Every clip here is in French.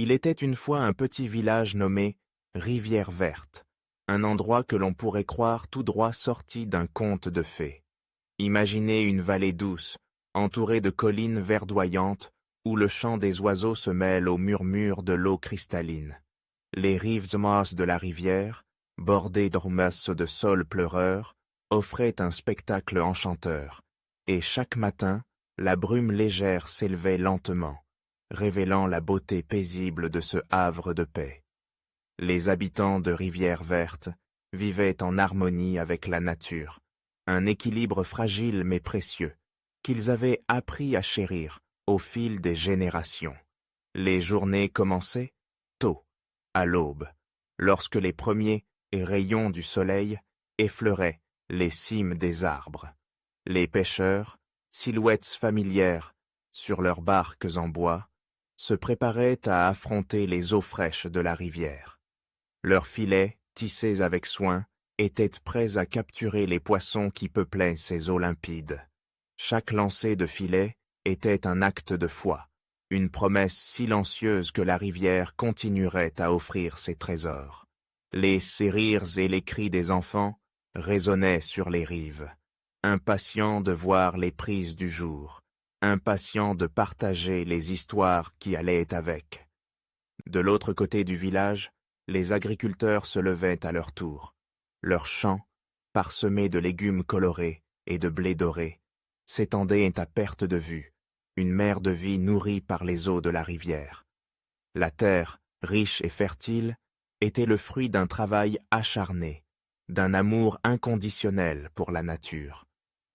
Il était une fois un petit village nommé Rivière-Verte, un endroit que l'on pourrait croire tout droit sorti d'un conte de fées. Imaginez une vallée douce, entourée de collines verdoyantes, où le chant des oiseaux se mêle au murmure de l'eau cristalline. Les rives minces de la rivière, bordées d'ormesses de saules pleureurs, offraient un spectacle enchanteur, et chaque matin, la brume légère s'élevait lentement, révélant la beauté paisible de ce havre de paix. Les habitants de Rivière-Verte vivaient en harmonie avec la nature, un équilibre fragile mais précieux, qu'ils avaient appris à chérir au fil des générations. Les journées commençaient tôt, à l'aube, lorsque les premiers rayons du soleil effleuraient les cimes des arbres. Les pêcheurs, silhouettes familières sur leurs barques en bois, se préparaient à affronter les eaux fraîches de la rivière. Leurs filets, tissés avec soin, étaient prêts à capturer les poissons qui peuplaient ces eaux limpides. Chaque lancer de filet était un acte de foi, une promesse silencieuse que la rivière continuerait à offrir ses trésors. Les rires et les cris des enfants résonnaient sur les rives, impatients de voir les prises du jour, impatients de partager les histoires qui allaient avec. De l'autre côté du village, les agriculteurs se levaient à leur tour. Leurs champs, parsemés de légumes colorés et de blé doré, s'étendaient à perte de vue, une mer de vie nourrie par les eaux de la rivière. La terre, riche et fertile, était le fruit d'un travail acharné, d'un amour inconditionnel pour la nature.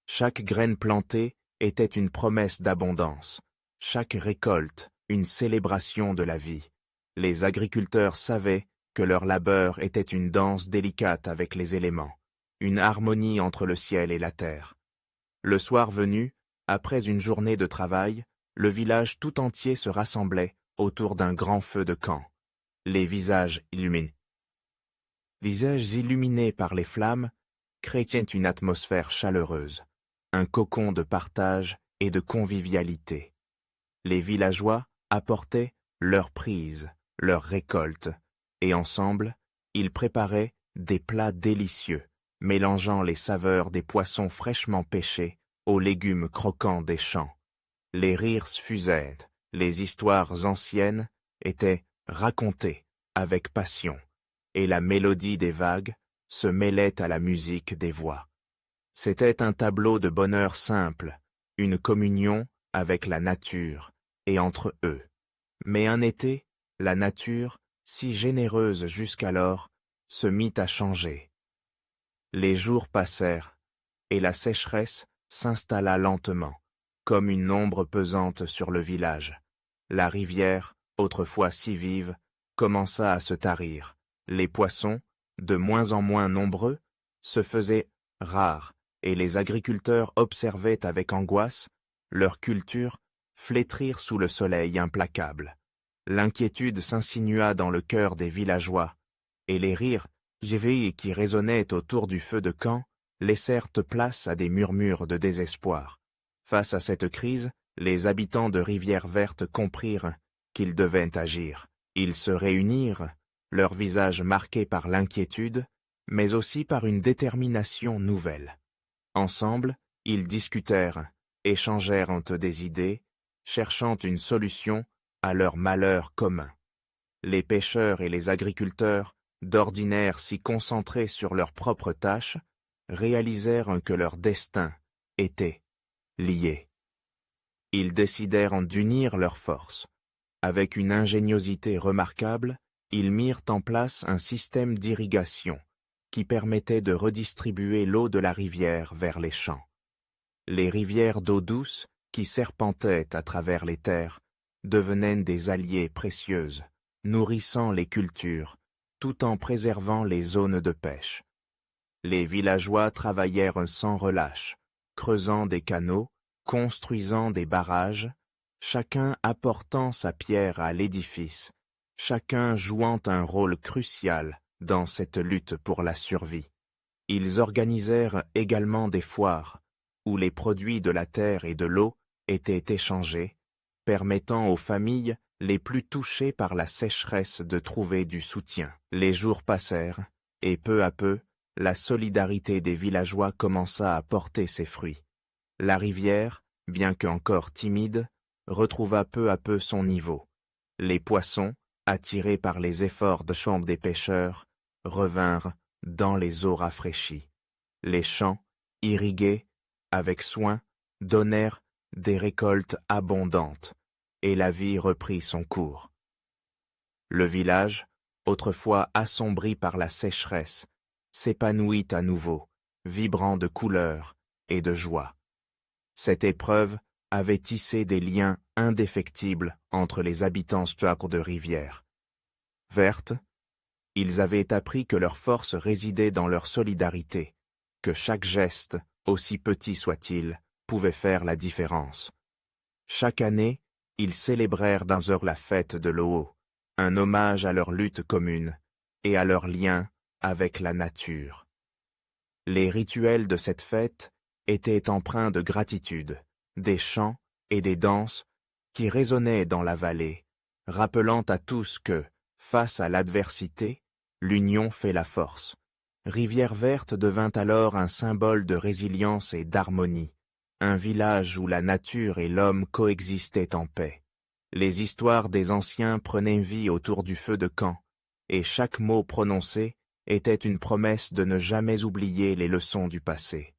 Chaque graine plantée était une promesse d'abondance, chaque récolte une célébration de la vie. Les agriculteurs savaient que leur labeur était une danse délicate avec les éléments, une harmonie entre le ciel et la terre. Le soir venu, après une journée de travail, le village tout entier se rassemblait autour d'un grand feu de camp, les visages illuminés. Visages illuminés par les flammes créaient une atmosphère chaleureuse, un cocon de partage et de convivialité. Les villageois apportaient leurs prises, leurs récoltes, et ensemble, ils préparaient des plats délicieux, mélangeant les saveurs des poissons fraîchement pêchés aux légumes croquants des champs. Les rires fusaient, les histoires anciennes étaient racontées avec passion, et la mélodie des vagues se mêlait à la musique des voix. C'était un tableau de bonheur simple, une communion avec la nature et entre eux. Mais un été, la nature, si généreuse jusqu'alors, se mit à changer. Les jours passèrent, et la sécheresse s'installa lentement, comme une ombre pesante sur le village. La rivière, autrefois si vive, commença à se tarir. Les poissons, de moins en moins nombreux, se faisaient rares, et les agriculteurs observaient avec angoisse leur culture flétrir sous le soleil implacable. L'inquiétude s'insinua dans le cœur des villageois, et les rires qui résonnaient autour du feu de camp laissèrent place à des murmures de désespoir. Face à cette crise, les habitants de Rivière-Verte comprirent qu'ils devaient agir. Ils se réunirent, leurs visages marqués par l'inquiétude, mais aussi par une détermination nouvelle. Ensemble, ils discutèrent, échangèrent des idées, cherchant une solution à leur malheur commun. Les pêcheurs et les agriculteurs, d'ordinaire si concentrés sur leurs propres tâches, réalisèrent que leur destin était lié. Ils décidèrent d'unir leurs forces. Avec une ingéniosité remarquable, ils mirent en place un système d'irrigation qui permettait de redistribuer l'eau de la rivière vers les champs. Les rivières d'eau douce qui serpentaient à travers les terres devenaient des alliées précieuses, nourrissant les cultures, tout en préservant les zones de pêche. Les villageois travaillèrent sans relâche, creusant des canaux, construisant des barrages, chacun apportant sa pierre à l'édifice, chacun jouant un rôle crucial dans cette lutte pour la survie. Ils organisèrent également des foires, où les produits de la terre et de l'eau étaient échangés, permettant aux familles les plus touchés par la sécheresse de trouver du soutien. Les jours passèrent, et peu à peu, la solidarité des villageois commença à porter ses fruits. La rivière, bien qu'encore timide, retrouva peu à peu son niveau. Les poissons, attirés par les efforts de chambre des pêcheurs, revinrent dans les eaux rafraîchies. Les champs, irrigués, avec soin, donnèrent des récoltes abondantes, et la vie reprit son cours. Le village, autrefois assombri par la sécheresse, s'épanouit à nouveau, vibrant de couleurs et de joie. Cette épreuve avait tissé des liens indéfectibles entre les habitants de Rivière Verte. Ils avaient appris que leur force résidait dans leur solidarité, que chaque geste, aussi petit soit-il, pouvait faire la différence. Chaque année, ils célébrèrent dans heure la fête de l'eau, un hommage à leur lutte commune et à leur lien avec la nature. Les rituels de cette fête étaient empreints de gratitude, des chants et des danses qui résonnaient dans la vallée, rappelant à tous que, face à l'adversité, l'union fait la force. Rivière Verte devint alors un symbole de résilience et d'harmonie, un village où la nature et l'homme coexistaient en paix. Les histoires des anciens prenaient vie autour du feu de camp, et chaque mot prononcé était une promesse de ne jamais oublier les leçons du passé.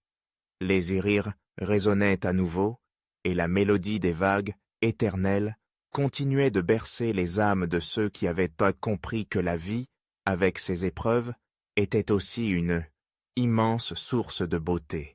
Les rires résonnaient à nouveau, et la mélodie des vagues, éternelles, continuait de bercer les âmes de ceux qui avaient pas compris que la vie, avec ses épreuves, était aussi une immense source de beauté.